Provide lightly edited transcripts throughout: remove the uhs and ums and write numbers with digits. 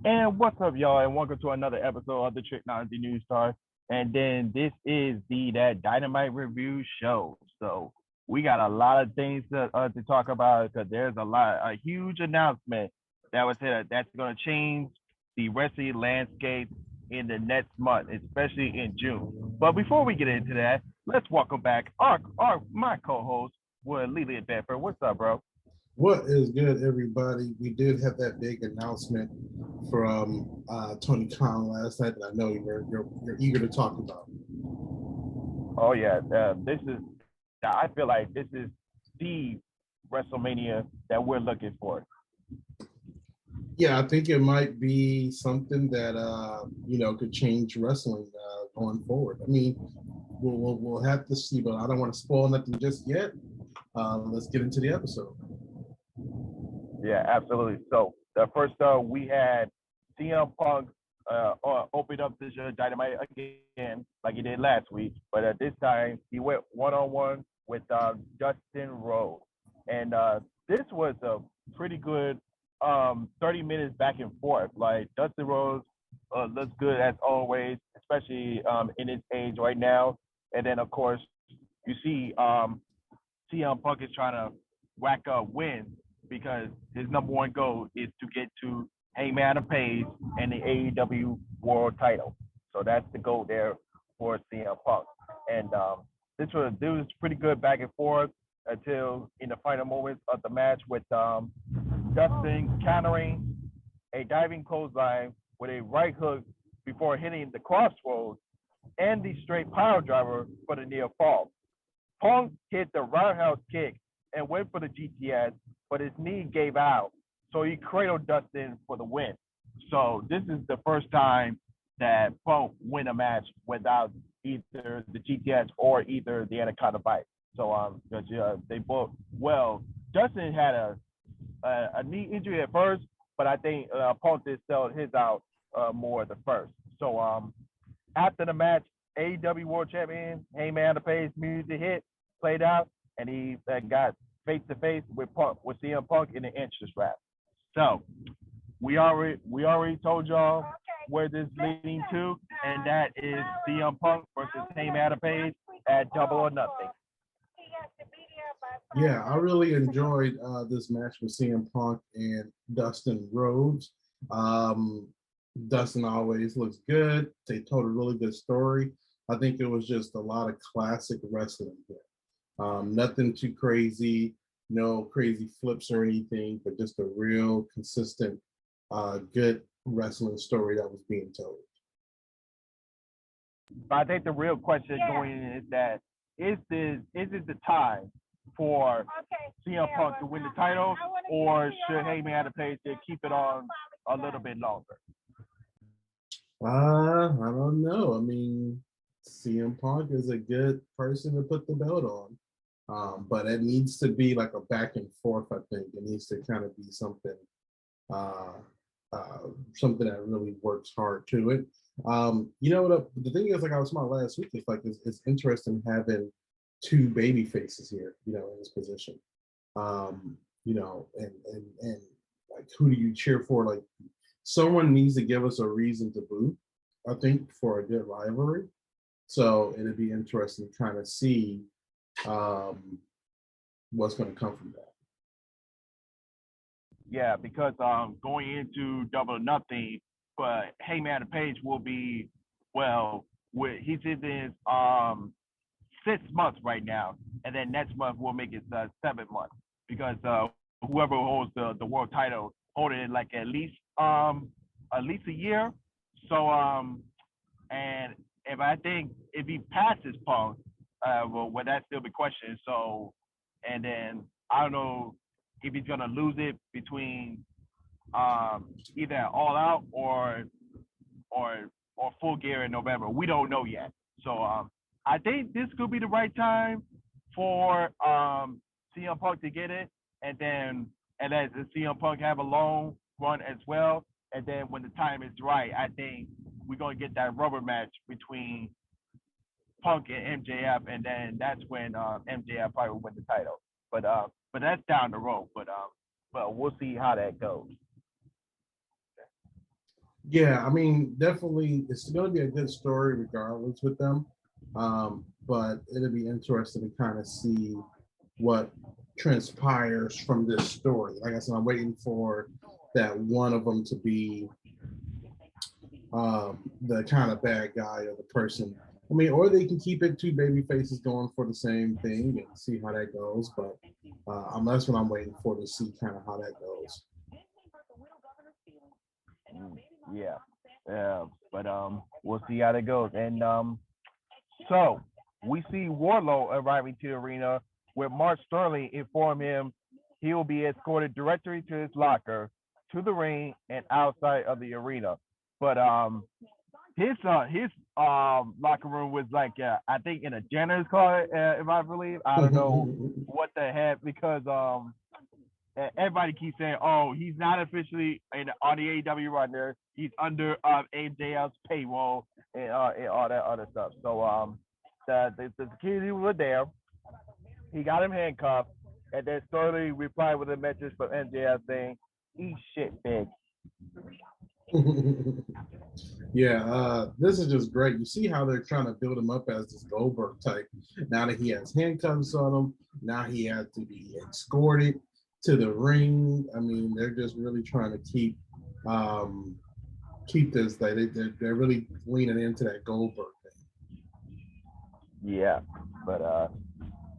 And what's up, y'all? And welcome to another episode of the Tricology News Star. And then this is that Dynamite review show. So we got a lot of things to talk about because there's a huge announcement that was said that's going to change the wrestling landscape in the next month, especially in June. But before we get into that, let's welcome back my co-host, Leland Benford. What's up, bro? What is good, everybody? We did have that big announcement from Tony Khan last night that I know you're eager to talk about. Oh yeah, this is. I feel like this is the WrestleMania that we're looking for. Yeah, I think it might be something that could change wrestling going forward. I mean, we'll have to see, but I don't want to spoil nothing just yet. Let's get into the episode. Yeah, absolutely. So the first we had CM Punk opened up this Dynamite again, like he did last week, but this time he went one-on-one with Dustin Rhodes, and this was a pretty good 30 minutes back and forth. Like Dustin Rhodes looks good as always, especially in his age right now. And then of course you see CM Punk is trying to rack up wins because his number one goal is to get to Hangman Page and the AEW World Title. So that's the goal there for CM Punk. And this was pretty good back and forth until in the final moments of the match with Dustin countering a diving clothesline with a right hook before hitting the crossroads and the straight power driver for the near fall. Punk hit the roundhouse kick and went for the GTS, but his knee gave out. So he cradled Dustin for the win. So this is the first time that Punk win a match without either the GTS or either the Anaconda bite. So they both Dustin had a knee injury at first, but I think Punk did sell his out more the first. So after the match, AEW World Champion Hangman Page music hit, played out, and he got face to face with CM Punk in the entrance wrap. So we already told y'all where this is leading to, and that is CM Punk versus Hangman Page at Double or Nothing. Yeah, I really enjoyed this match with CM Punk and Dustin Rhodes. Dustin always looks good. They told a really good story. I think it was just a lot of classic wrestling here. Nothing too crazy, no crazy flips or anything, but just a real consistent, good wrestling story that was being told. I think the real question going in is that is it the time for CM Punk to win the title, or should Hangman Page keep it on a little bit longer? I don't know. I mean, CM Punk is a good person to put the belt on, but it needs to be like a back and forth. I think it needs to kind of be something, something that really works hard to it. You know what? The thing is, like I was talking about last week, is like it's interesting having two baby faces here, in this position. And like who do you cheer for? Like someone needs to give us a reason to boo, I think, for a good rivalry. So it'd be interesting to kind of see what's going to come from that. Yeah, because going into Double or Nothing, but Hangman Page will be he's in his 6 months right now, and then next month we'll make it 7 months because whoever holds the world title hold it like at least a year. So and if he passes Punk, will that still be questioned? So and then I don't know if he's gonna lose it between either All Out or Full Gear in November. We don't know yet. So I think this could be the right time for CM Punk to get it, and then CM Punk have a long run as well. And then when the time is right, I think we're gonna get that rubber match between Punk and MJF, and then that's when MJF probably will win the title. But that's down the road. But we'll see how that goes. Yeah, I mean, definitely, it's going to be a good story regardless with them. But it'll be interesting to kind of see what transpires from this story. Like I said, I'm waiting for that one of them to be the kind of bad guy or the person. I mean, or they can keep it two baby faces going for the same thing and see how that goes. But that's what I'm waiting for to see kind of how that goes. Mm, yeah, but we'll see how that goes. And so we see Warlow arriving to the arena, where Mark Sterling informed him he will be escorted directly to his locker, to the ring, and outside of the arena. But his locker room was like I think in a janitor's car, if I believe. I don't know what the heck because everybody keeps saying, "Oh, he's not officially on the AEW roster. He's under AJL's payroll and all that other stuff." So the security was there. He got him handcuffed, and then Sterling replied with a message from MJF saying, "Eat shit, big." Yeah, this is just great. You see how they're trying to build him up as this Goldberg type. Now that he has handcuffs on him, now he had to be escorted to the ring. I mean, they're just really trying to um, keep this. They're really leaning into that Goldberg Yeah, but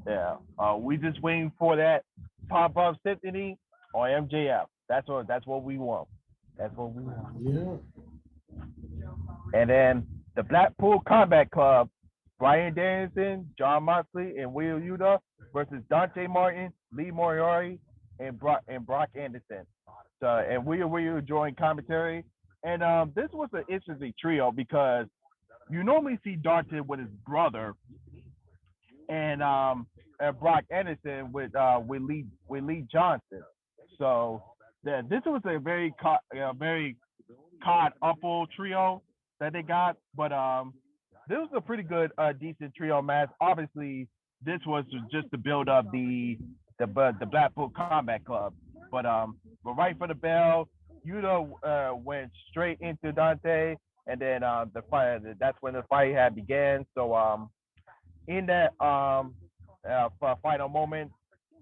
yeah, we just waiting for that pop up symphony or MJF. That's what we want. That's what we want. thing. Yeah. And then the Blackpool Combat Club, Brian Danielson, John Moxley, and Will Yuta versus Dante Martin, Lee Moriarty, and Brock Anderson. So and Will joined commentary. And this was an interesting trio because you normally see Dante with his brother and Brock Anderson with Lee Johnson. So this was a very cod upple trio that they got, but this was a pretty good decent trio match. Obviously, this was just to build up the Blackpool Combat Club, but right for the bell, Yuta went straight into Dante, and then the fight. That's when the fight had began. So in that final moment,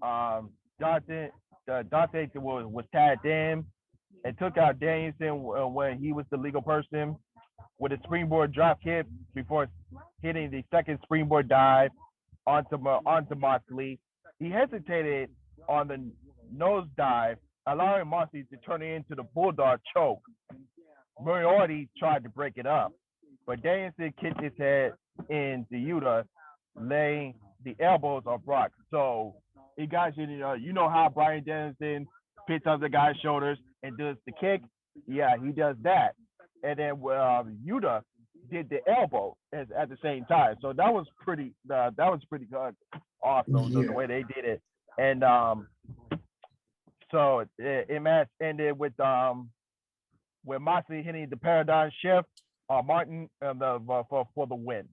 um, Dante Dante was tagged in and took out Danielson when he was the legal person with a springboard drop kick before hitting the second springboard dive onto Moxley. He hesitated on the nose dive, allowing Moxley to turn it into the bulldog choke. Moriarty tried to break it up, but Danielson kicked his head into Yuta, laying the elbows on Brock. So he got you know how Brian Danielson picks up the guy's shoulders and does the kick. Yeah, he does that, and then Yuta did the elbow at the same time. So that was pretty good, awesome the Yeah. way they did it. And so it match ended with Moxley hitting the paradigm shift Martin for the win.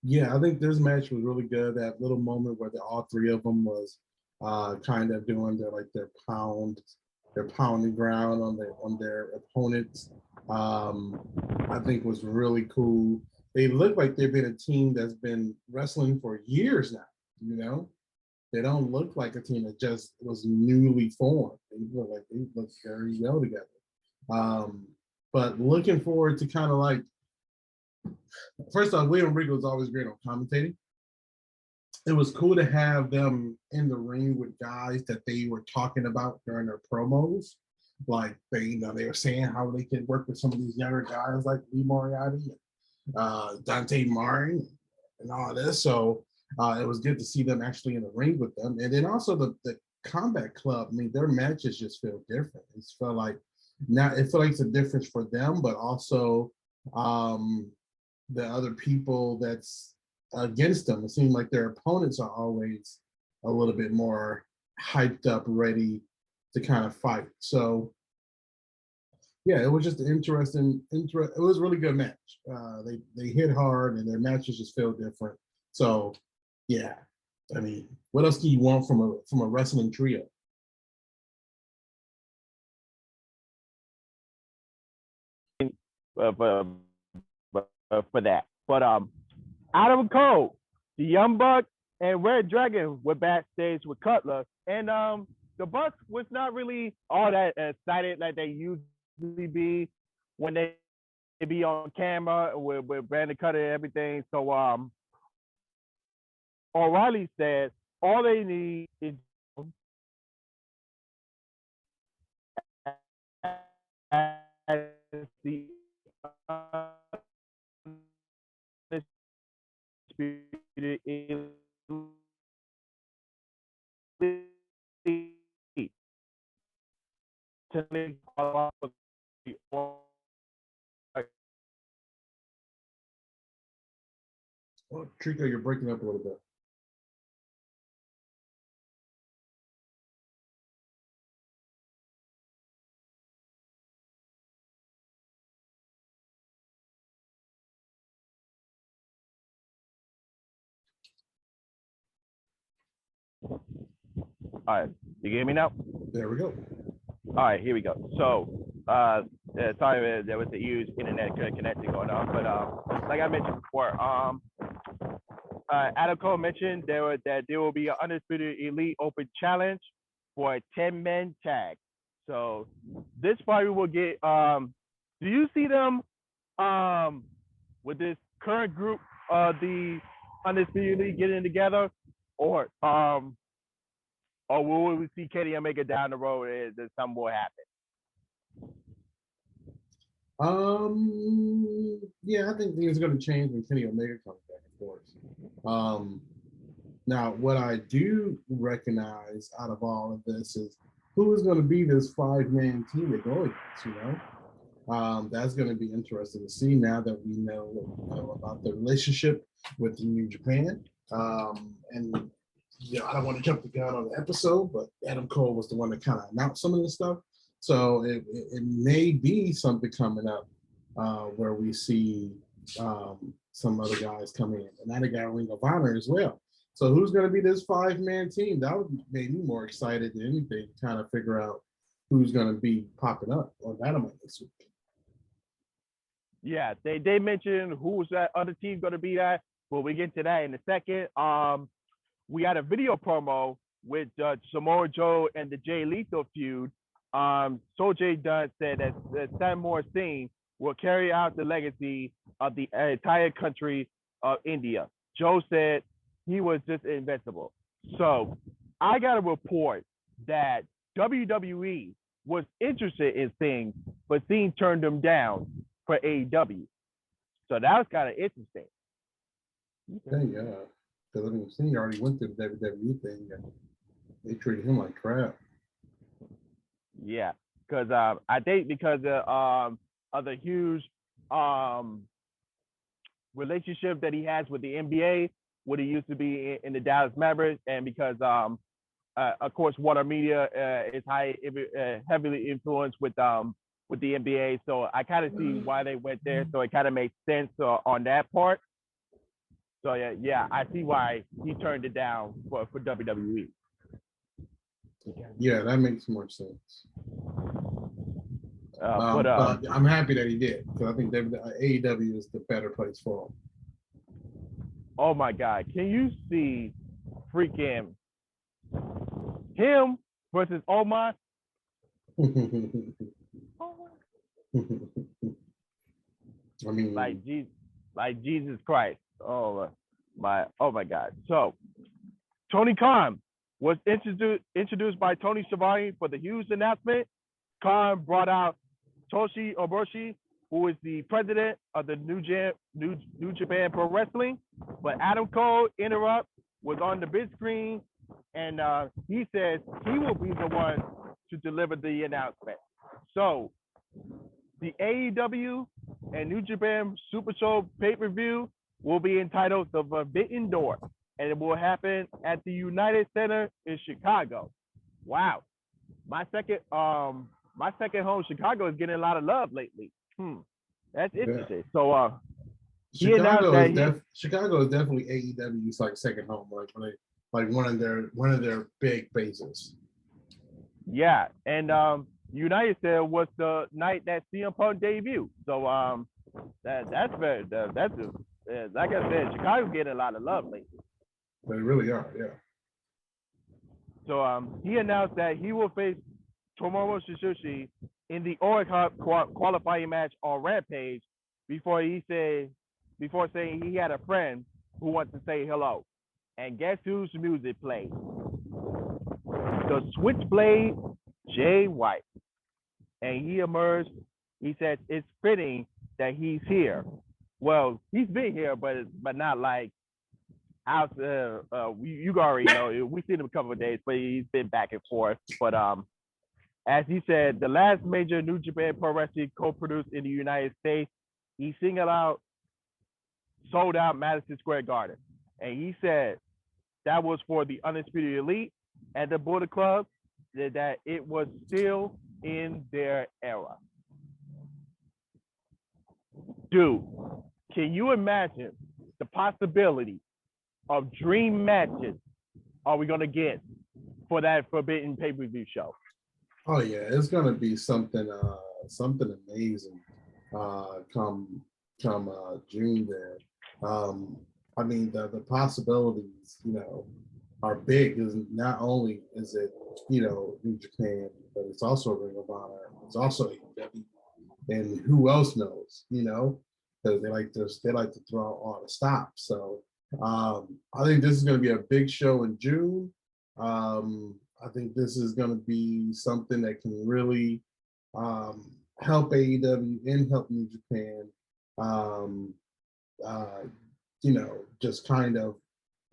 Yeah, I think this match was really good. That little moment where all three of them was kind of doing their pounding ground on their opponents. Um, I think was really cool. They look like they've been a team that's been wrestling for years now. You know, they don't look like a team that just was newly formed. They look very well together. Um, but looking forward to kind of like first off, William Regal is always great on commentating. It was cool to have them in the ring with guys that they were talking about during their promos. Like they were saying how they could work with some of these younger guys like Lee Moriarty, Dante Martin, and all this. So it was good to see them actually in the ring with them. And then also the Combat Club. I mean, their matches just feel different. It felt like it's a difference for them, but also um, the other people that's against them. It seems like their opponents are always a little bit more hyped up, ready to kind of fight. So yeah, it was just an it was a really good match. They hit hard and their matches just feel different. So yeah, I mean, what else do you want from a wrestling trio? for that. But Adam Cole, the Young Bucks, and Red Dragon were backstage with Cutler, and the Bucks was not really all that excited like they usually be when they be on camera with Brandon Cutler and everything. So O'Reilly said all they need is the undisputed elite to make Oh, Trico, you're breaking up a little bit. All right, you hear me now? There we go. All right, here we go. So, sorry, there was a huge internet connection going on, but like I mentioned before, Adam Cole mentioned that there will be an undisputed elite open challenge for a 10-man tag. So this probably will get. Do you see them with this current group, the undisputed elite getting together, or will we see Kenny Omega down the road and something will happen? Yeah, I think things are going to change when Kenny Omega comes back, of course. Now, what I do recognize out of all of this is who is going to be this 5-man team they go against, you know? That's going to be interesting to see now that we know about the relationship with New Japan. And you know, I don't want to jump the gun on the episode, but Adam Cole was the one that kind of announced some of this stuff. So it may be something coming up where we see some other guys come in. And now they got Ring of Honor as well. So who's going to be this 5-man team? That would make me more excited than anything to kind of figure out who's going to be popping up on Dynamite this week. Yeah, they mentioned who's that other team going to be that. Well, we get to that in a second. We had a video promo with Samoa Joe and the Jay Lethal feud. Sojay Dunn said that Sam Morrison will carry out the legacy of the entire country of India. Joe said he was just invincible. So I got a report that WWE was interested in Sting, but Sting turned them down for AEW. So that was kind of interesting. Okay, yeah. Because I mean, Sting already went through the WWE thing and they treated him like crap. Yeah, because I think because of the huge relationship that he has with the NBA, what he used to be in the Dallas Mavericks, and because of course Warner Media is heavily influenced with the NBA, so I kind of see why they went there. So it kind of makes sense on that part. So yeah, I see why he turned it down for WWE. Yeah, that makes more sense. But I'm happy that he did because I think AEW is the better place for him. Oh my God, can you see freaking him versus Omar? I mean, like Jesus Christ. Oh my God. So Tony Khan was introduced by Tony Schiavone for the huge announcement. Khan brought out Toshi Oboshi, who is the president of the New Japan Pro Wrestling. But Adam Cole was on the big screen, and he says he will be the one to deliver the announcement. So the AEW and New Japan Super Show pay-per-view will be entitled The Forbidden Door, and it will happen at the United Center in Chicago. Wow, my second home, Chicago, is getting a lot of love lately. That's interesting. Yeah. So Chicago is definitely AEW's like second home, like one of their big bases. Yeah, and United said was the night that CM Punk debuted. So that's very that's like I said, Chicago's getting a lot of love lately. They really are, yeah. So he announced that he will face Tomohiro Shishishi in the Oregon qualifying match on Rampage before saying he had a friend who wants to say hello. And guess whose music played? The Switchblade Jay White. And he emerged. He said it's fitting that he's here. Well, he's been here, but not like out. You already know. We've seen him a couple of days, but he's been back and forth. But as he said, the last major New Japan Pro Wrestling co-produced in the United States, he singled out, sold out Madison Square Garden, and he said that was for the Undisputed Elite and the Bullet Club, that it was still in their era. Dude, can you imagine the possibility of dream matches are we gonna get for that Forbidden pay-per-view show? Oh yeah, it's gonna be something amazing come June there. I mean the possibilities, are big. Is not only is it, New Japan, but it's also Ring of Honor. It's also AEW. And who else knows, because they like to throw out all the stops. So I think this is going to be a big show in June. I think this is going to be something that can really help AEW and help New Japan. Just kind of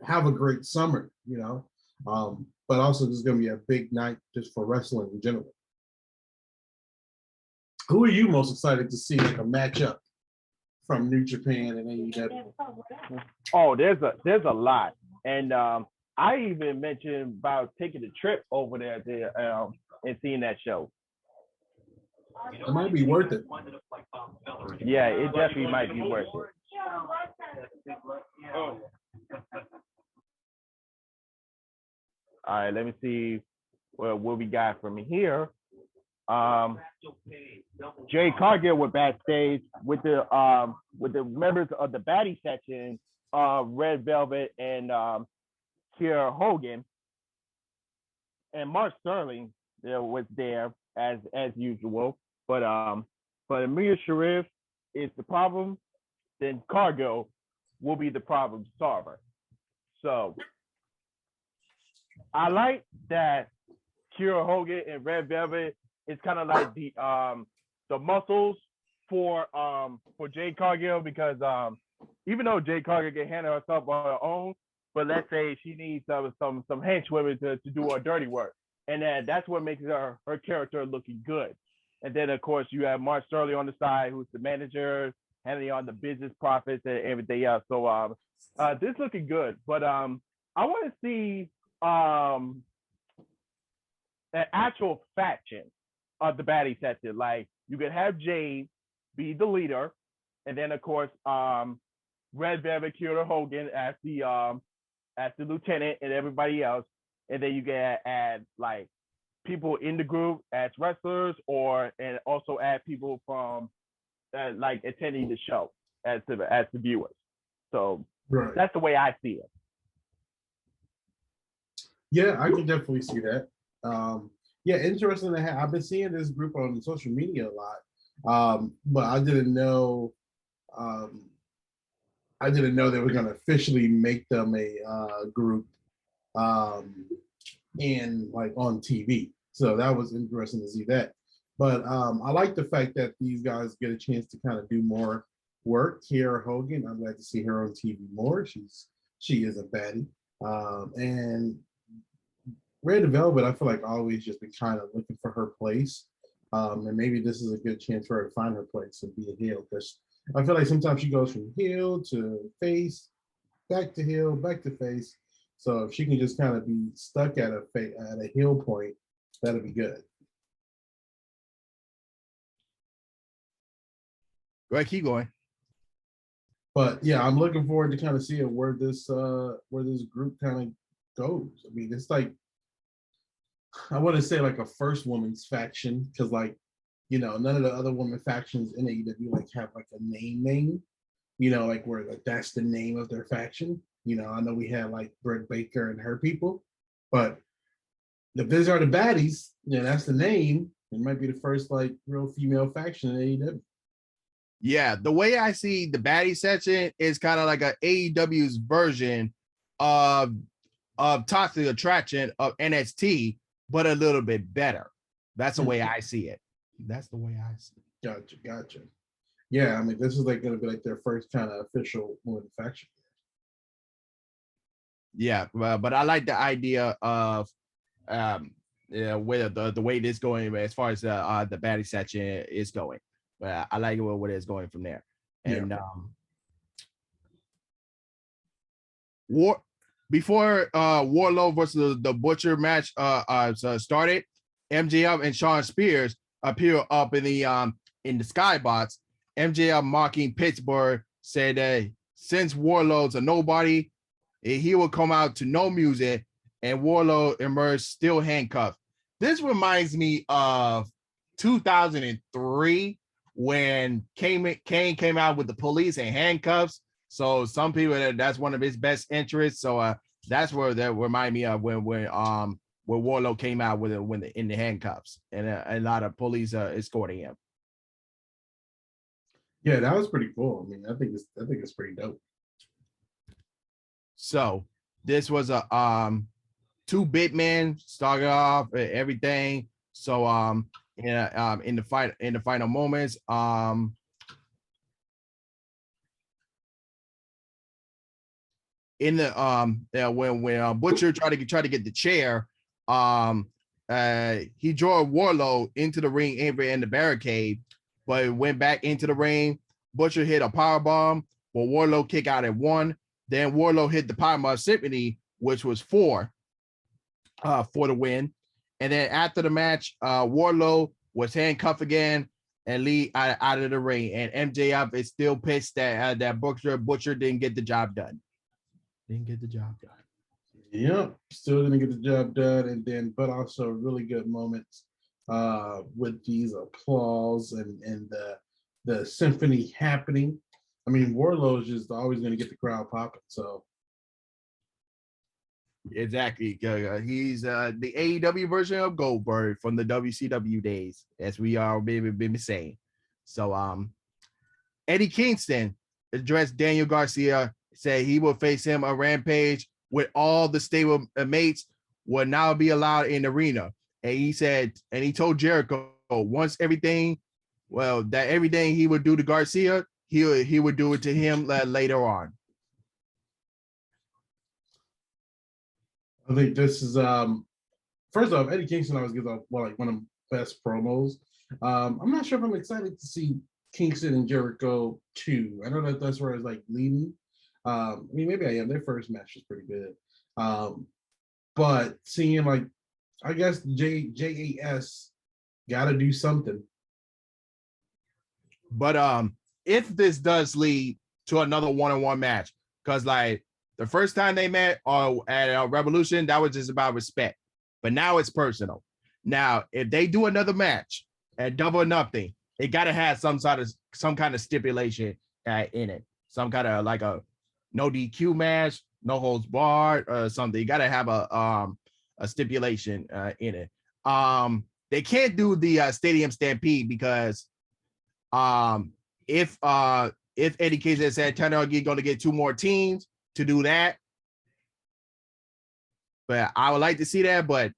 have a great summer, but also this is going to be a big night just for wrestling in general. Who are you most excited to see like a matchup from New Japan and AEW? Oh, there's a lot, and I even mentioned about taking a trip over there to and seeing that show. It might be worth it. Yeah, it definitely might be worth it. All right, let me see what we got from here. Jay Cargill was backstage with the members of the baddie section, Red Velvet and Kiera Hogan, and Mark Sterling was there as usual. But Amir Sharif is the problem, then Cargill will be the problem solver. So I like that Kiera Hogan and Red Velvet is kind of like the muscles for Jade Cargill, because even though Jade Cargill can handle herself on her own, but let's say she needs some henchwomen to do her dirty work, and that's what makes her character looking good. And then of course you have Mark Sterling on the side, who's the manager, handling on the business profits and everything else. So this looking good, but I want to see an actual faction of the baddie section. Like you could have Jade be the leader, and then of course Red Velvet, Kiera Hogan as the lieutenant, and everybody else, and then you can add like people in the group as wrestlers, and also add people from like attending the show as the viewers. So right. That's the way I see it. Yeah, I can definitely see that. Yeah, interesting to have. I've been seeing this group on social media a lot, but I didn't know. I didn't know they were going to officially make them a group, and like on TV. So that was interesting to see that. But I like the fact that these guys get a chance to kind of do more work. Kiera Hogan, I'm glad to see her on TV more. She is a baddie, and Red Velvet, I feel like always just been kind of looking for her place. And maybe this is a good chance for her to find her place and be a heel, because I feel like sometimes she goes from heel to face, back to heel, back to face. So if she can just kind of be stuck at a heel point, that'll be good. Go ahead, keep going. But yeah, I'm looking forward to kind of seeing where this group kind of goes. I mean, it's like I want to say like a first woman's faction, because like, none of the other women factions in AEW like have like a name, like where like that's the name of their faction. I know we had like Britt Baker and her people, but if these are the baddies, that's the name. It might be the first like real female faction in AEW. Yeah, the way I see the baddie section is kind of like a AEW's version of Toxic Attraction of NXT, but a little bit better. That's the way I see it. That's the way I see it. Gotcha. Yeah, I mean, this is like going to be like their first kind of official women faction. Yeah, but I like the idea of where the way this going as far as the baddie section is going. I like where it's going from there. And before Warlow versus the Butcher match started, MJF and Shawn Spears appear up in the skybox. MJF mocking Pittsburgh said that since Warlow's a nobody, he will come out to no music, and Warlow emerged still handcuffed. This reminds me of 2003 when Kane came out with the police and handcuffs. So some people, that's one of his best interests. So that's where that remind me of when Warlow came out with it in the handcuffs and a lot of police escorting him. Yeah, that was pretty cool. I mean, I think it's pretty dope. So this was a two big men started off everything. So in the final moments, in the when Butcher tried to get the chair, he drove Warlow into the ring in the barricade, but it went back into the ring. Butcher hit a power bomb, but Warlow kicked out at 1. Then Warlow hit the Powerbomb Symphony, which was 4 for the win. And then after the match, Warlow was handcuffed again and lead out of the ring. And MJF is still pissed that Butcher didn't get the job done. Yep, still didn't get the job done. But also really good moments with these applause and the symphony happening. I mean, Warlow is just always going to get the crowd popping. So exactly, he's the AEW version of Goldberg from the WCW days, as we are been saying. So Eddie Kingston addressed Daniel Garcia, said he will face him a Rampage with all the stable mates will now be allowed in the arena. And he said, and he told Jericho once everything he would do to Garcia, he would do it to him later on. I think this is first off, Eddie Kingston always gives off one of the best promos. I'm not sure if I'm excited to see Kingston and Jericho too. I know that's where it's like leading. I mean, maybe I am. Their first match was pretty good. But seeing like, I guess JAS got to do something. But if this does lead to another one-on-one match, because like the first time they met at Revolution, that was just about respect. But now it's personal. Now, if they do another match at Double or Nothing, it got to have some kind of stipulation in it. Some kind of like a no DQ match, no holds barred, or something. You got to have a stipulation in it. They can't do the Stadium Stampede because if Eddie Kingston said Tricology going to get 2 more teams to do that, but I would like to see that. But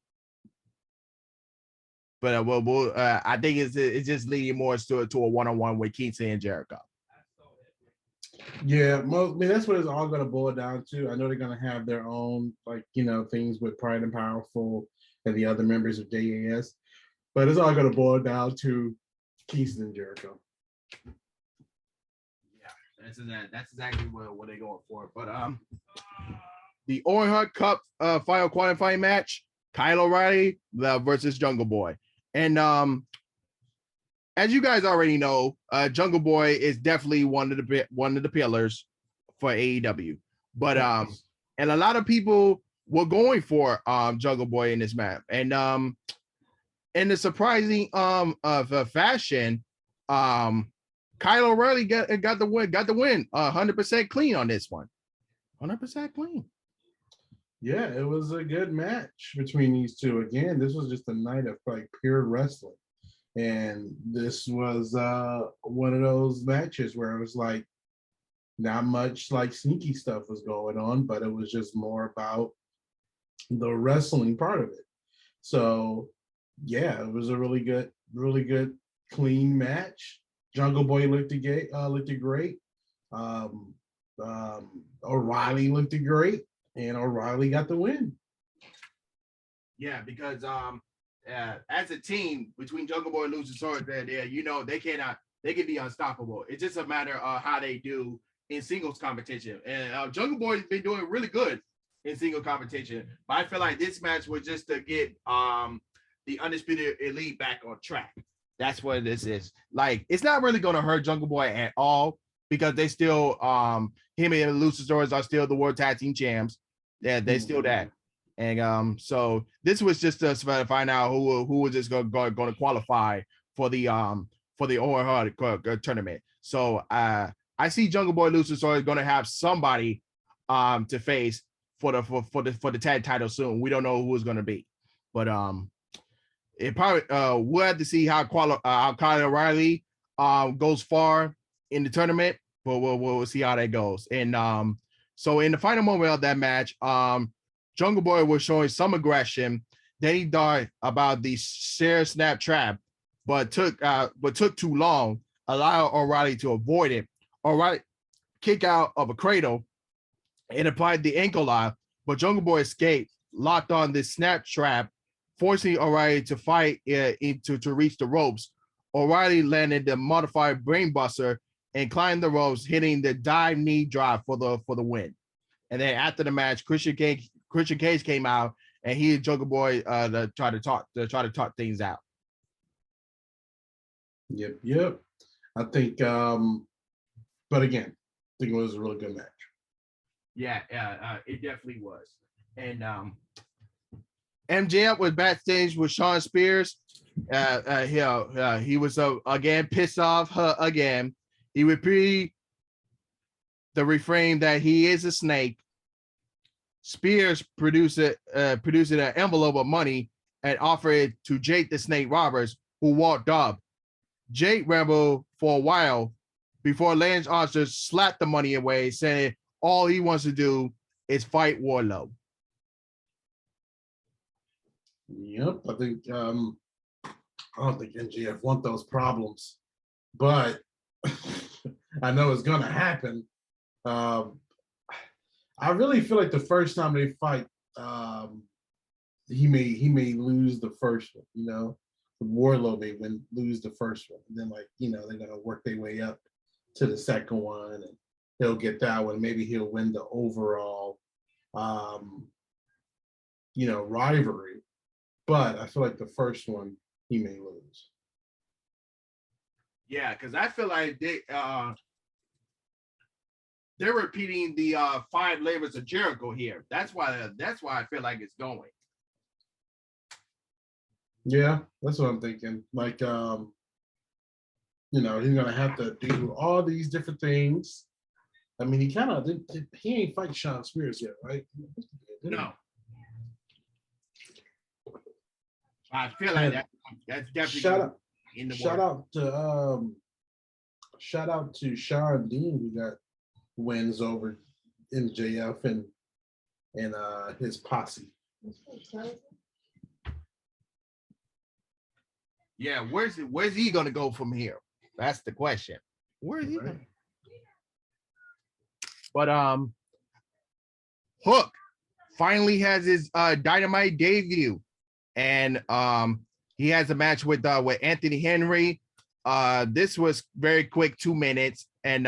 I think it's just leading more to a one-on-one with Kingston and Jericho. Yeah, I mean, that's what it's all going to boil down to. I know they're going to have their own, like, things with Pride and Powerful and the other members of JAS, but it's all going to boil down to Kingston and Jericho. Yeah, that's exactly what they're going for. But the Owen Hart Cup final qualifying match, Kyle O'Reilly versus Jungle Boy. And as you guys already know, Jungle Boy is definitely one of the pillars for AEW. But and a lot of people were going for Jungle Boy in this match. And in the surprising fashion, Kyle O'Reilly got the win 100% clean on this one. 100% clean. Yeah, it was a good match between these two. Again, this was just a night of like pure wrestling. And this was one of those matches where it was like not much like sneaky stuff was going on, but it was just more about the wrestling part of it. So yeah, it was a really good, clean match. Jungle Boy looked great. O'Reilly looked great, and O'Reilly got the win. Yeah, because as a team between Jungle Boy and Luchasaurus, they can be unstoppable. It's just a matter of how they do in singles competition. And Jungle Boy's been doing really good in single competition, but I feel like this match was just to get the Undisputed Elite back on track. That's what this is. Like, it's not really going to hurt Jungle Boy at all because they still, him and Luchasaurus are still the World Tag Team Champs. Yeah, they still that. And so this was just to find out who was just going to qualify for the overhead tournament. So I see Jungle Boy Luchasaurus going to have somebody to face for the tag title soon. We don't know who it's going to be, but it probably we'll have to see how Kyle O'Reilly goes far in the tournament, but we'll see how that goes. And so in the final moment of that match, Jungle Boy was showing some aggression. Then he thought about the share snap trap, but took too long. Allow O'Reilly to avoid it. O'Reilly kick out of a cradle and applied the ankle lock, but Jungle Boy escaped, locked on this snap trap, forcing O'Reilly to fight to reach the ropes. O'Reilly landed the modified brainbuster and climbed the ropes, hitting the dive knee drop for the win. And then after the match, Christian Cage came out and he and Jungle Boy to try to talk things out. Yep. I think, but again, I think it was a really good match. Yeah, it definitely was. And MJF was backstage with Shawn Spears. He was again pissed off again. He repeated the refrain that he is a snake. Spears produced an envelope of money and offered it to Jake the Snake Roberts, who walked up. Jake rambled for a while before Lance Archer slapped the money away, saying all he wants to do is fight Wardlow. Yep, I think I don't think MJF want those problems, but I know it's gonna happen. I really feel like the first time they fight, he may lose the first one. You know, Wardlow may lose the first one, and then they're gonna work their way up to the second one, and he'll get that one. Maybe he'll win the overall, rivalry. But I feel like the first one he may lose. Yeah, because I feel like they're repeating the 5 layers of Jericho here. That's why I feel like it's going. Yeah, that's what I'm thinking. Like, he's gonna have to do all these different things. I mean, he ain't fight Shawn Spears yet, right? No. I feel like that's definitely shout out to Sean Dean, who got wins over MJF and his posse. Yeah, where's he gonna go from here? That's the question. Where is he going? But Hook finally has his Dynamite debut. And he has a match with Anthony Henry. This was very quick, 2 minutes, and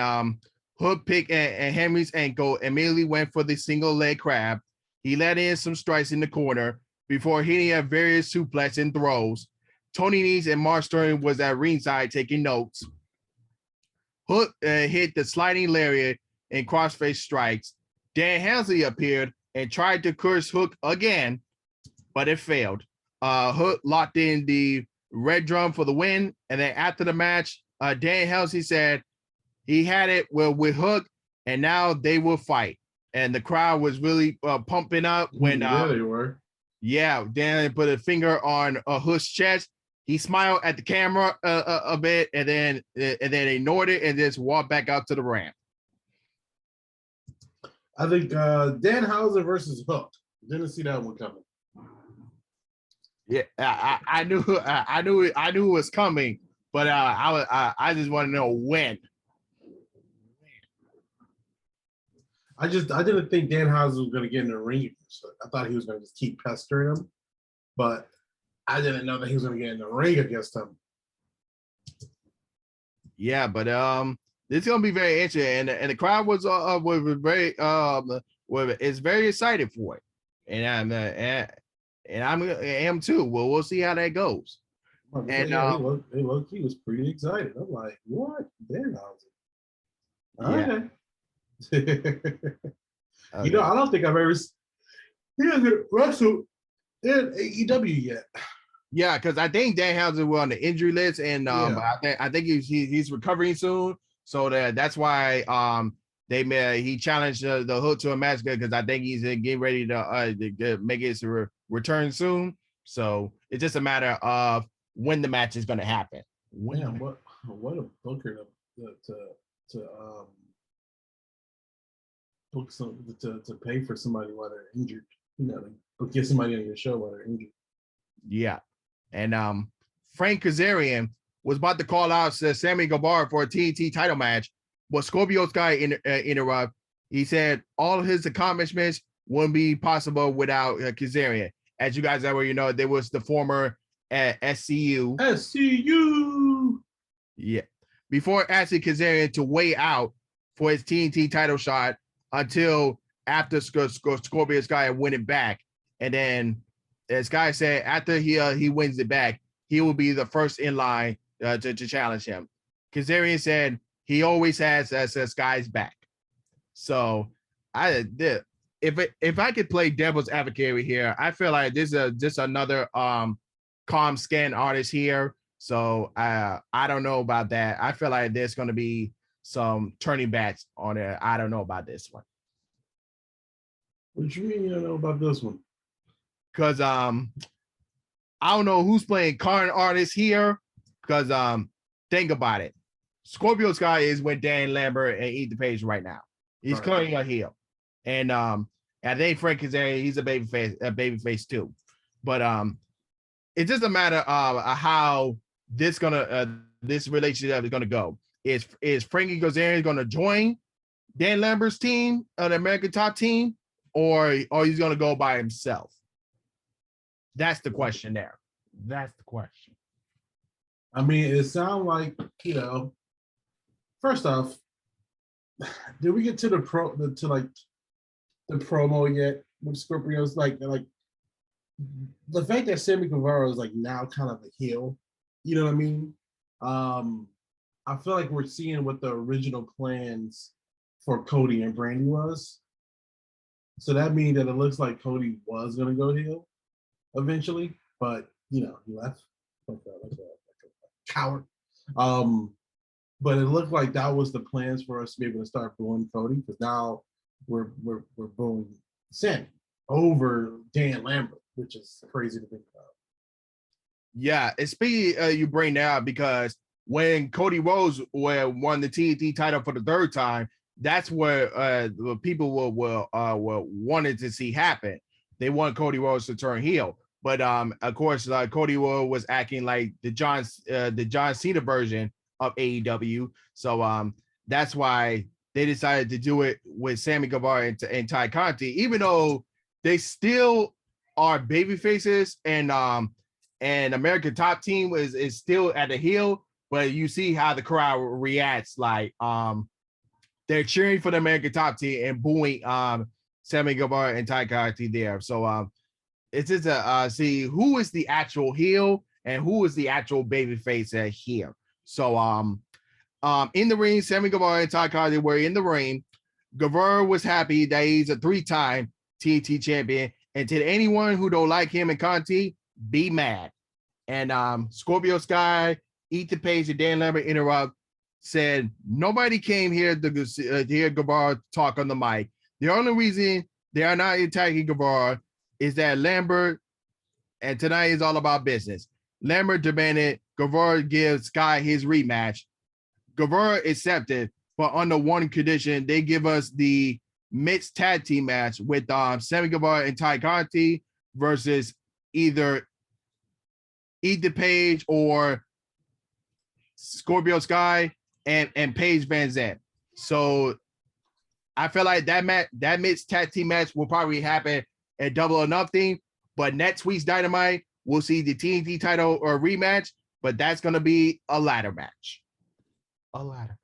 Hook picked and Henry's ankle, immediately went for the single leg crab. He let in some strikes in the corner before hitting at various suplex and throws. Tony Nese and Mark Sterling was at ringside taking notes. Hook hit the sliding lariat and crossface strikes. Dan Hensley appeared, and tried to curse Hook again, but it failed. Hook locked in the red drum for the win, and then after the match, Dan Helsey said he had it with Hook, and now they will fight. And the crowd was really pumping up when they were. Yeah, Dan put a finger on Hook's chest. He smiled at the camera a bit, and then ignored it and just walked back out to the ramp. I think Danhausen versus Hook. Didn't see that one coming. Yeah, I knew it was coming, but I just want to know when. I didn't think Danhausen was going to get in the ring. So I thought he was going to just keep pestering him, but I didn't know that he was going to get in the ring against him. Yeah, but this is going to be very interesting, and the crowd was very is very excited for it, and I am too. Well, we'll see how that goes. And he was pretty excited. I'm like, what? Danhausen? Yeah. Okay. I don't think I've ever he hasn't wrestled in AEW yet. Yeah, because I think Danhausen was on the injury list, and I think he's recovering soon. So that's why he challenged the Hook to a match because I think he's getting ready to make his return soon. So it's just a matter of when the match is going to happen. What a booker to book to pay for somebody while they're injured. Get somebody on your show while they're injured. Yeah, and Frank Kazarian was about to call out Sammy Guevara for a TNT title match, but Scorpio Sky interrupted. He said all of his accomplishments wouldn't be possible without Kazarian. As you guys already know, there was the former SCU. SCU. Yeah. Before asking Kazarian to weigh out for his TNT title shot until after Scorpio Sky win it back. And then, as Sky said, after he wins it back, he will be the first in line to challenge him. Kazarian said he always has Sky's back. So if I could play devil's advocate here, I feel like this is just another calm scan artist here. So I don't know about that. I feel like there's going to be some turning backs on it. I don't know about this one. What do you mean you don't know about this one? Because I don't know who's playing current artists here. Because think about it. Scorpio Sky is with Dan Lambert and Ethan Page right now. He's currently a heel. And I think Frank Kazarian, he's a babyface too. But it's just a matter of how this relationship is gonna go. Is Frankie Kazarian gonna join Dan Lambert's team, the American Top Team, or he's gonna go by himself? That's the question there. That's the question. I mean, it sounds like, first off, did we get to the promo yet with Scorpio's like the fact that Sammy Guevara is like now kind of a heel, you know what I mean? I feel like we're seeing what the original plans for Cody and Brandy was. So that means that it looks like Cody was gonna go heel eventually, but he left. Like a coward. But it looked like that was the plans for us to be able to start booing Cody, because now we're booing Sammy over Dan Lambert, which is crazy to think about. Yeah, especially you bring that up because when Cody Rhodes won the TNT title for the third time, that's where the people were wanted to see happen. They want Cody Rhodes to turn heel, but of course, Cody Rhodes was acting like the John Cena version of AEW, so that's why they decided to do it with Sammy Guevara and Ty Conti, even though they still are baby faces and American Top Team is still at the heel, but you see how the crowd reacts, like they're cheering for the American Top Team and booing Sammy Guevara and Ty Conti there. So it's just see who is the actual heel and who is the actual baby face here. So in the ring, Sammy Guevara and Ty Conti were in the ring. Guevara was happy that he's a 3-time TNT champion. And to anyone who don't like him and Conti, be mad. And Scorpio Sky, Ethan Page, and Dan Lambert interrupt, said nobody came here to hear Guevara talk on the mic. The only reason they are not attacking Guevara is that Lambert, and tonight is all about business. Lambert demanded Guevara give Sky his rematch. Guevara accepted, but under one condition: they give us the mixed tag team match with Sammy Guevara and Ty Conti versus either Ethan Page or Scorpio Sky and Paige Van Zandt. So I feel like that mixed tag team match will probably happen at Double or Nothing, but next week's Dynamite we'll see the TNT title or rematch, but that's going to be a ladder match. A ladder.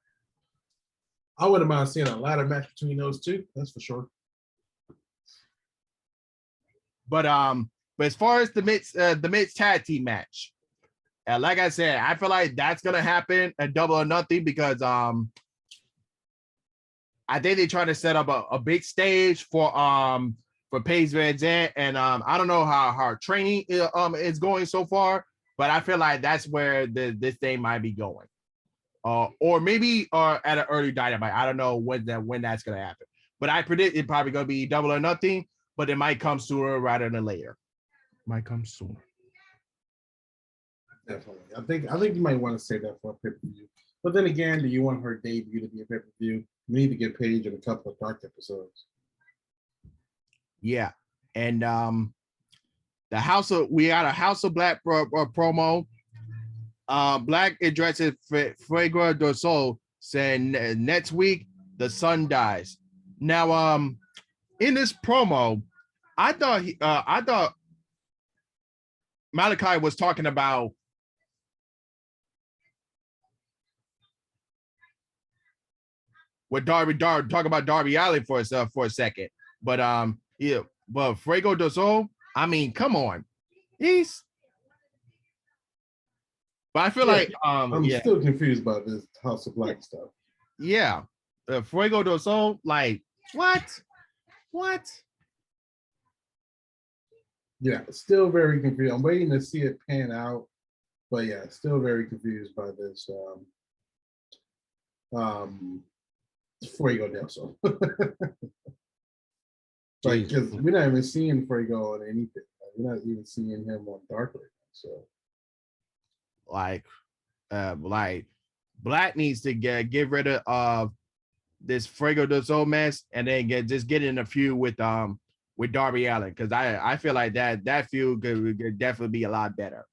I wouldn't mind seeing a ladder match between those two. That's for sure. But as far as the mixed tag team match, like I said, I feel like that's gonna happen at Double or Nothing because I think they're trying to set up a big stage for Paige Van Zandt, and I don't know how her training is going so far, but I feel like that's where this thing might be going. Or maybe at an early Dynamite. I don't know when that's gonna happen. But I predict it's probably gonna be Double or Nothing, but it might come sooner rather than later. Might come sooner. Definitely. I think you might want to say that for a pay-per-view. But then again, do you want her debut to be a pay-per-view? We need to get Paige in a couple of Dark episodes. Yeah. And we got a House of Black promo. Black addresses Fuego del Sol, saying next week the sun dies. Now, in this promo, I thought Malachi was talking about what talk about Darby Allin for a second, but but Fuego del Sol, I mean, come on, but I feel like I'm still confused about this House of Black stuff. Yeah, Fuego del Sol, like what? Yeah, still very confused. I'm waiting to see it pan out, but yeah, still very confused by this Fuego del Sol. Like, because we're not even seeing Fuego on anything. Like, we're not even seeing him on Dark right now. So, like Black needs to get rid of this Fuego del Sol mess, and then get in a feud with Darby Allin, because I feel like that feud could definitely be a lot better.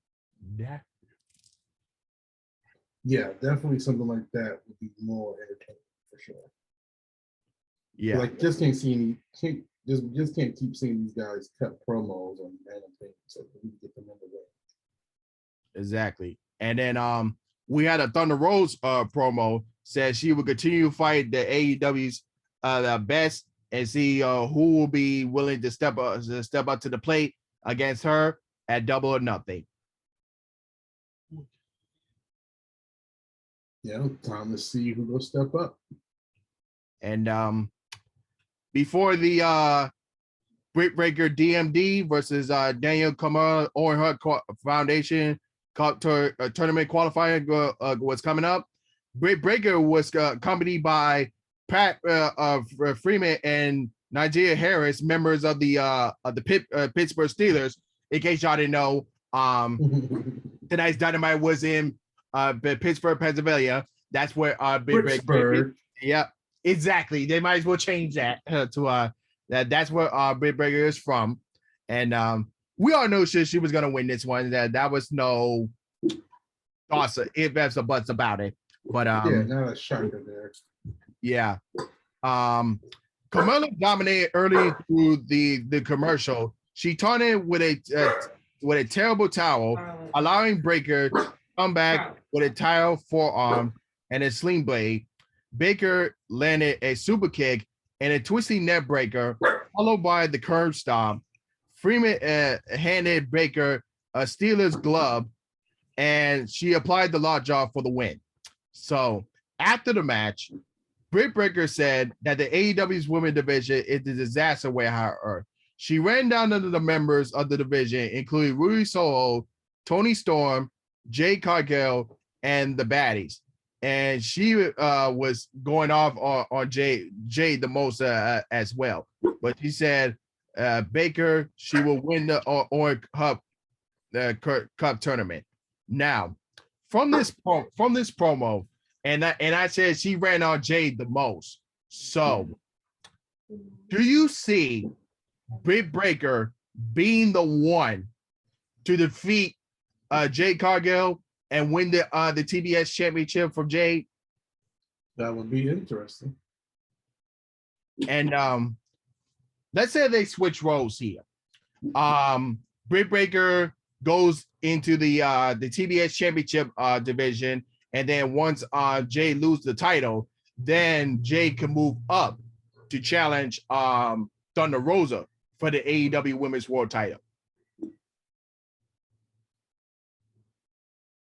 Yeah, definitely something like that would be more entertaining for sure. Yeah, like just can't keep seeing these guys cut promos on random things. So we need to get them in the way. Exactly. And then we had a Thunder Rose promo, said she would continue to fight the AEW's the best and see who will be willing to step up to the plate against her at Double or Nothing. Yeah, time to see who will step up. And before the Britt Breaker DMD versus Daniel Kamara Owen Hart Foundation tournament qualifier was coming up, Britt Breaker was accompanied by Pat Freeman and Nigeria Harris, members of the Pittsburgh Steelers. In case y'all didn't know, tonight's Dynamite was in Pittsburgh, Pennsylvania. That's where Pittsburgh. Yeah, exactly. They might as well change that to that's where Britt Breaker is from. And we all know she was gonna win this one. That was no thoughts, ifs or buts about it. But yeah, not a shocker there. Yeah. Carmella dominated early through the commercial. She taunted with a terrible towel, allowing Breaker to come back with a tile forearm and a sling blade. Baker landed a super kick and a twisting neck breaker, followed by the curb stomp. Freeman handed Baker a Steelers glove, and she applied the lockjaw for the win. So after the match, Britt Breaker said that the AEW's women's division is a disaster without her. She ran down under the members of the division, including Rudy Soho, Tony Storm, Jade Cargill, and the baddies. And she was going off on Jade the most as well. But she said Baker, she will win the Orange Cup tournament. Now, from this promo, and I said she ran on Jade the most. So, do you see Britt Baker being the one to defeat Jade Cargill and win the TBS championship from Jade? That would be interesting. And let's say they switch roles here. Britt Baker goes into the TBS championship division, and then once Jade loses the title, then Jade can move up to challenge Thunder Rosa for the AEW Women's World title.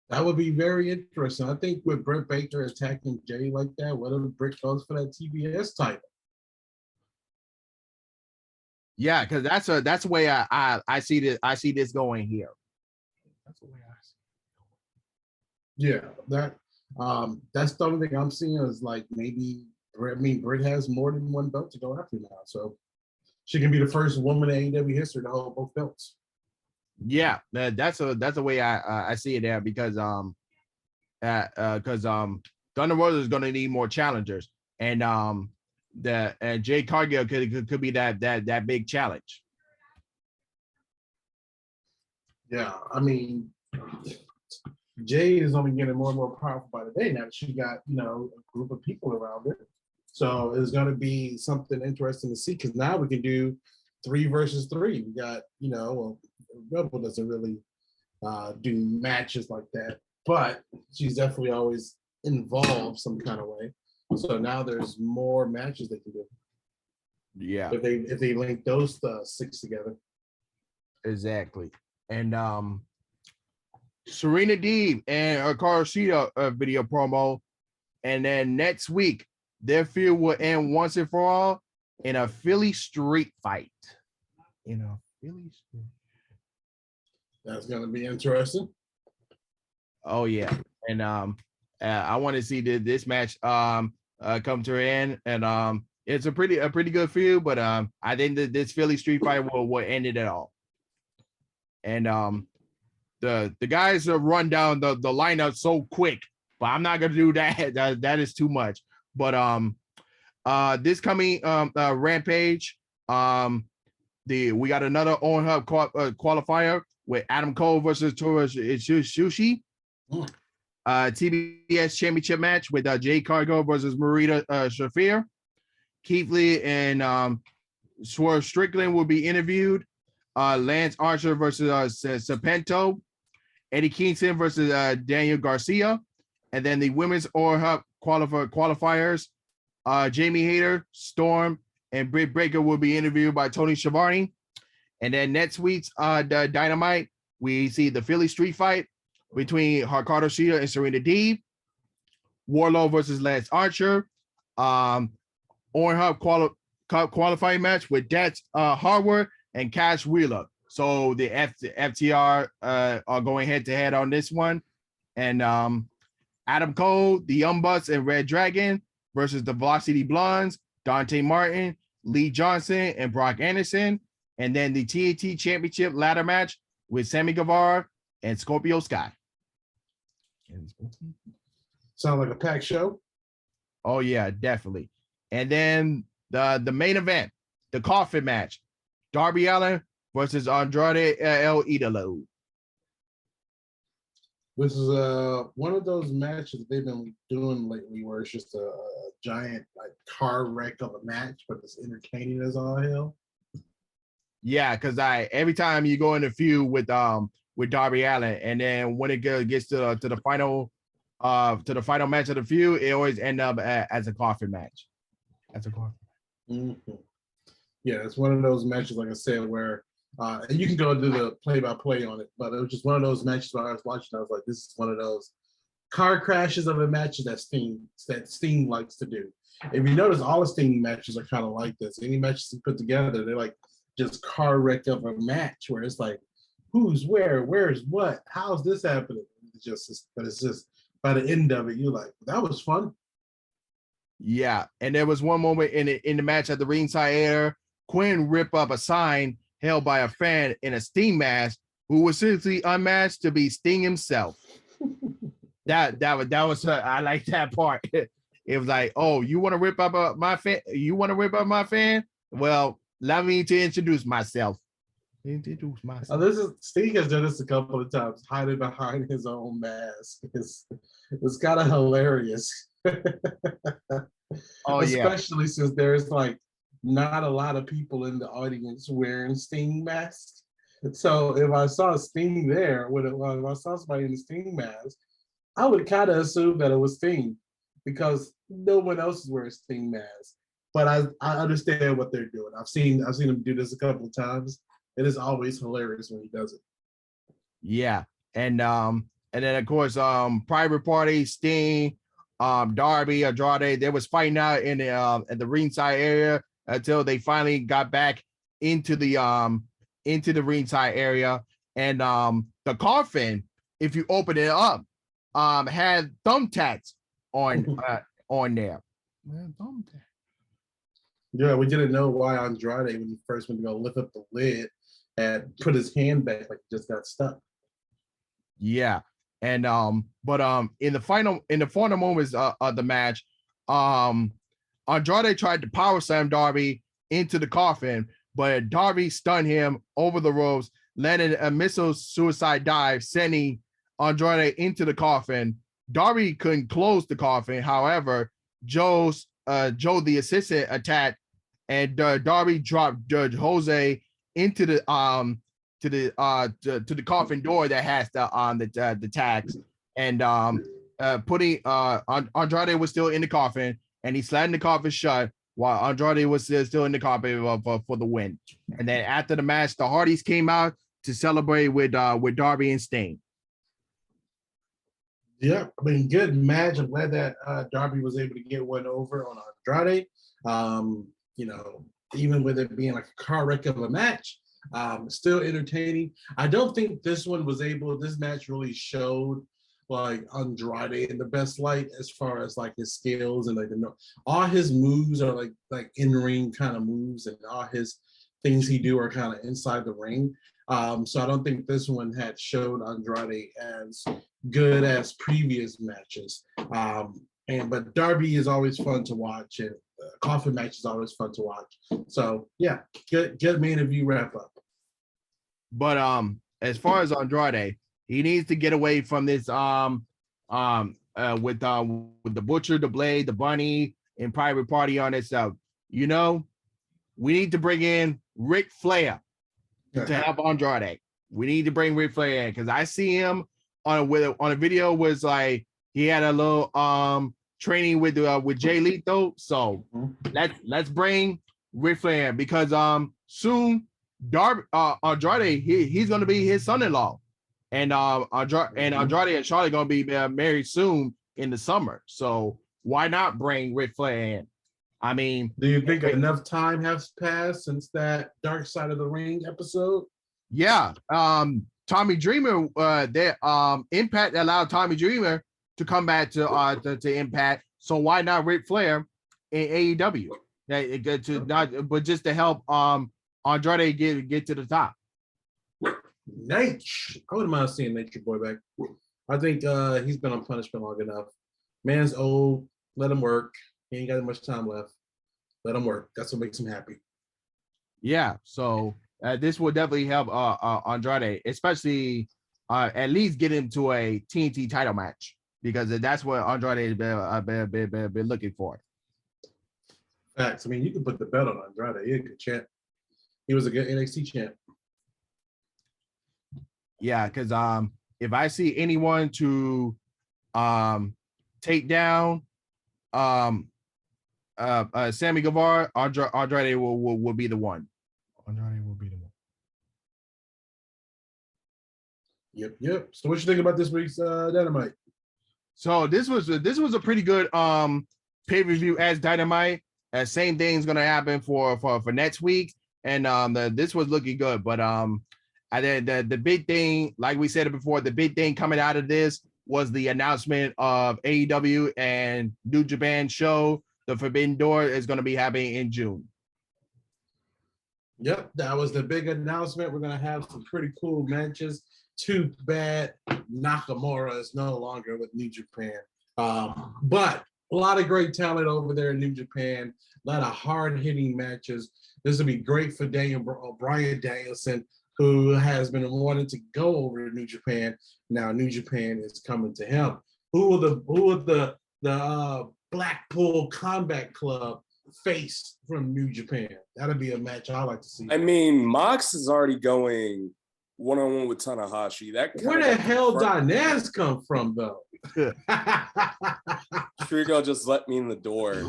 That would be very interesting. I think with Britt Baker attacking Jay like that, what if Britt goes for that TBS title? Yeah, because that's the way I see this. I see this going here. That's the way I see it. Yeah, that's the only thing I'm seeing is like maybe Britt has more than one belt to go after now, so she can be the first woman in AEW history to hold both belts. Yeah, that's a way I see it there because Thunder Rosa is going to need more challengers, and Jade Cargill could be that big challenge. Yeah, I mean, Jade is only getting more and more powerful by the day now that she got a group of people around her. So it's going to be something interesting to see because now we can do 3 versus 3. We got well, Rebel doesn't really do matches like that, but she's definitely always involved some kind of way. So now there's more matches they can do. Yeah, if they link those 6 together. Exactly. And Serena Deeb and Hikaru Shida video promo, and then next week their feud will end once and for all in a Philly street fight. That's gonna be interesting. Oh yeah, and I want to see this match come to an end, and it's a pretty good feud, but I think that this Philly street fight will end it all. And the guys have run down the lineup so quick, but I'm not gonna do that. That is too much. But this coming Rampage, we got another on hub qualifier with Adam Cole versus Tora Sushi. TBS championship match with Jade Cargill versus Marita Shafir. Keith Lee and Swerve Strickland will be interviewed. Lance Archer versus Serpento. Eddie Kingston versus Daniel Garcia. And then the women's or hub qualifiers, Jamie Hayter, Storm, and Britt Baker will be interviewed by Tony Schiavone. And then next week's Dynamite, we see the Philly street fight between Hikaru Shida and Serena Deeb. Warlow versus Lance Archer. Orange Hub qualifying match with Dax Harwood and Cash Wheeler. So the FTR are going head to head on this one. And Adam Cole, the Young Bucks, and Red Dragon versus the Velocity Blondes, Dante Martin, Lee Johnson, and Brock Anderson. And then the TNT Championship ladder match with Sammy Guevara and Scorpio Sky. Sound like a packed show. Oh yeah, definitely. And then the main event, the coffin match, Darby Allin versus Andrade El Idolo. This is one of those matches they've been doing lately where it's just a giant like car wreck of a match, but it's entertaining as all hell. Yeah, because every time you go in a feud with Darby Allin, and then when it gets to the final match of the feud, it always end up as a coffin match. Mm-hmm. Yeah, it's one of those matches, like I said, where and you can go do the play-by-play on it, but it was just one of those matches where I was watching. I was like, this is one of those car crashes of a match that Sting likes to do. If you notice, all the Sting matches are kind of like this. Any matches he put together, they're like just car wreck of a match where it's like, who's where, where's what, how's this happening? But it's just by the end of it, you're like, that was fun. Yeah, and there was one moment in the match at the ringside area, Quinn ripped up a sign held by a fan in a Sting mask who was seriously unmatched to be Sting himself. that was I like that part. It was like, oh, you want to rip up my fan? You want to rip up my fan? Well, allow me to introduce myself. Sting has done this a couple of times, hiding behind his own mask. It's kind of hilarious. Oh, especially since there's like not a lot of people in the audience wearing Sting masks. So if I saw Sting there, if I saw somebody in the Sting mask, I would kind of assume that it was Sting because no one else is wearing Sting masks. But I understand what they're doing. I've seen him do this a couple of times. It is always hilarious when he does it. Yeah, and then of course Private Party, Sting, Darby, Andrade, they was fighting out in the at the ringside area until they finally got back into the ringside area. And the coffin, if you open it up, had thumbtacks on there. Man, thumbtacks. Yeah, we didn't know why Andrade, when he first went to go lift up the lid, had put his hand back like he just got stuck. Yeah. And but in the final moments of the match, Andrade tried to power slam Darby into the coffin, but Darby stunned him over the ropes, landed a missile suicide dive, sending Andrade into the coffin. Darby couldn't close the coffin. However, Joe the assistant attacked, and Darby dropped Jose into the to the coffin door that has the tags, and putting Andrade was still in the coffin, and he slammed the coffin shut while Andrade was still in the coffin for the win. And then after the match, the Hardys came out to celebrate with Darby and Sting. Yeah, I mean, good match. I'm glad that Darby was able to get one over on Andrade. Even with it being like a car wreck of a match, still entertaining. I don't think this match really showed like Andrade in the best light as far as like his skills and like all his moves are like in-ring kind of moves, and all his things he do are kind of inside the ring. So I don't think this one had showed Andrade as good as previous matches. But Darby is always fun to watch, and coffin match is always fun to watch. So yeah, good main event wrap up. But as far as Andrade, he needs to get away from this with the Butcher, the Blade, the Bunny, and Private Party on itself. We need to bring in Ric Flair to help Andrade. We need to bring Ric Flair in, because I see him on a video was like he had a little training with Jay Lethal. So let's bring Ric Flair in, because soon Andrade he's gonna be his son-in-law, and Andrade and Charlotte gonna be married soon in the summer. So why not bring Ric Flair in? I mean, do you think enough time has passed since that Dark Side of the Ring episode? Yeah. Tommy Dreamer, Impact allowed Tommy Dreamer to come back to Impact. So why not Ric Flair in AEW? But just to help Andrade get to the top. Nature. I wouldn't mind seeing Nature Boy back. I think he's been on punishment long enough. Man's old. Let him work. He ain't got much time left. Let him work. That's what makes him happy. Yeah. So this will definitely help Andrade, especially at least get him to a TNT title match, because that's what Andrade has been looking for. Facts. I mean, you can put the belt on Andrade. He's a good champ. He was a good NXT champ. Yeah, because if I see anyone to take down Sammy Guevara, Andrade will be the one. Andrade will be the one. Yep. So what you think about this week's Dynamite? So this was a pretty good pay-per-view as Dynamite. Same thing's gonna happen for next week. and this was looking good. But the big thing, like we said it before, the big thing coming out of this was the announcement of AEW and New Japan show. The Forbidden Door is going to be happening in June. Yep, that was the big announcement. We're going to have some pretty cool matches. Too bad Nakamura is no longer with New Japan. But a lot of great talent over there in New Japan. A lot of hard-hitting matches. This will be great for Bryan Danielson, who has been wanting to go over to New Japan. Now New Japan is coming to him. Who will the Blackpool Combat Club face from New Japan? That'll be a match I like to see. I mean, Mox is already going one-on-one with Tanahashi. Where the hell Dinaz come from, though? Trico just let me in the door.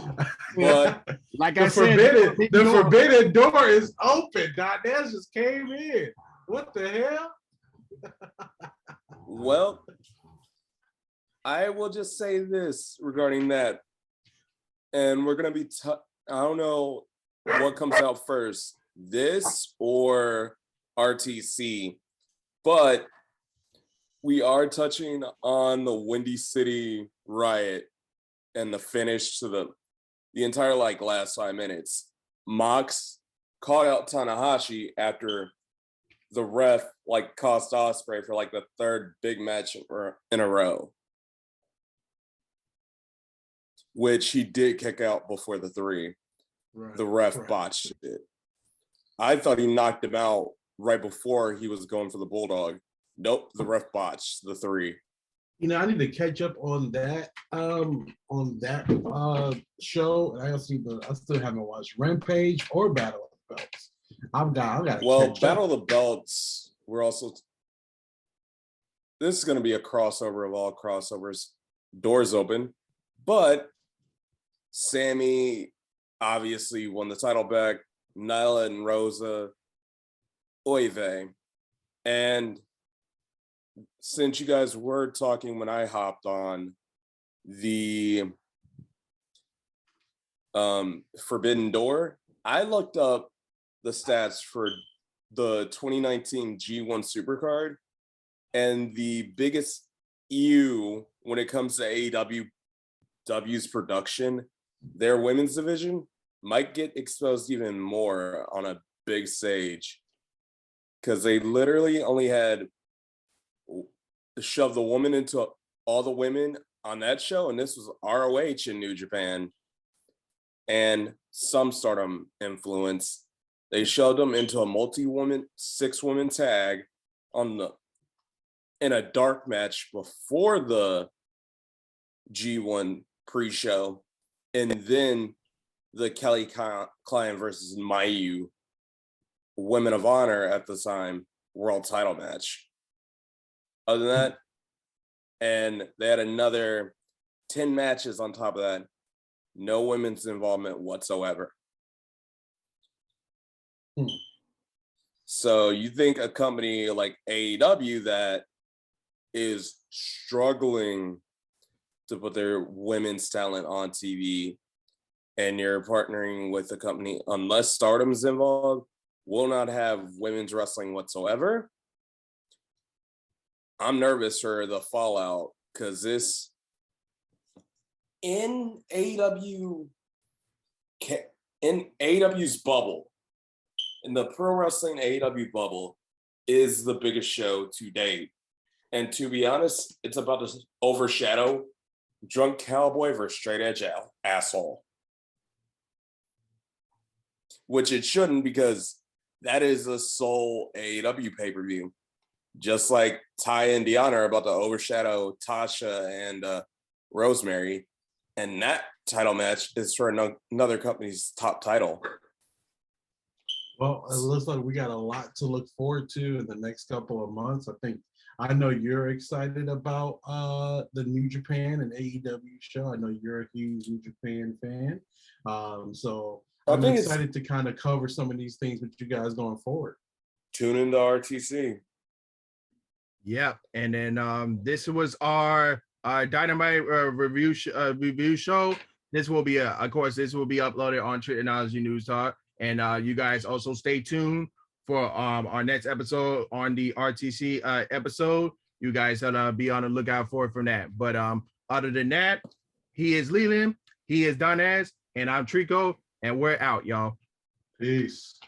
But like the forbidden door is open. Dinaz just came in. What the hell? Well, I will just say this regarding that. And we're going to be, I don't know what comes out first, this or RTC, but we are touching on the Windy City riot and the finish to the entire last 5 minutes. Mox called out Tanahashi after the ref cost Ospreay for the third big match in a row, which he did kick out before the 3. Right, the ref botched it. I thought he knocked him out right before he was going for the Bulldog. Nope, the ref botched the 3. I need to catch up on that show. I still haven't watched Rampage or Battle of the Belts. I've got. Well, Battle of the Belts. We're also. This is going to be a crossover of all crossovers. Doors open, but Sammy obviously won the title back. Nyla and Rosa, Oy vey. And since you guys were talking when I hopped on the Forbidden Door, I looked up the stats for the 2019 G1 Supercard, and the biggest ew when it comes to AEW's production, their women's division might get exposed even more on a big stage, because they literally only had shoved the woman into all the women on that show, and this was ROH in New Japan and some Stardom influence. They shoved them into a multi-woman 6-woman tag in a dark match before the G1 pre-show, and then the Kelly Klein versus Mayu Women of Honor at the time world title match. Other than that, and they had another 10 matches on top of that. No women's involvement whatsoever. So you think a company like AEW that is struggling to put their women's talent on TV, and you're partnering with a company, unless Stardom's involved, will not have women's wrestling whatsoever? I'm nervous for the fallout, because this in AEW's bubble, in the pro wrestling AEW bubble, is the biggest show to date. And to be honest, it's about to overshadow Drunk Cowboy versus Straight Edge Asshole. Which it shouldn't, because that is a sole AEW pay-per-view. Just like Ty and Deanna are about to overshadow Tasha and Rosemary. And that title match is for another company's top title. Well, it looks like we got a lot to look forward to in the next couple of months. I know you're excited about the New Japan and AEW show. I know you're a huge New Japan fan. So I'm excited to kind of cover some of these things with you guys going forward. Tune into RTC. Yep. And then this was our Dynamite review show. This will be, of course, this will be uploaded on Tricology News Talk. And you guys also stay tuned for our next episode on the RTC episode. You guys gotta be on the lookout for it from that. But other than that, he is Leland, he is Donaz, and I'm Trico, and we're out, y'all. Peace.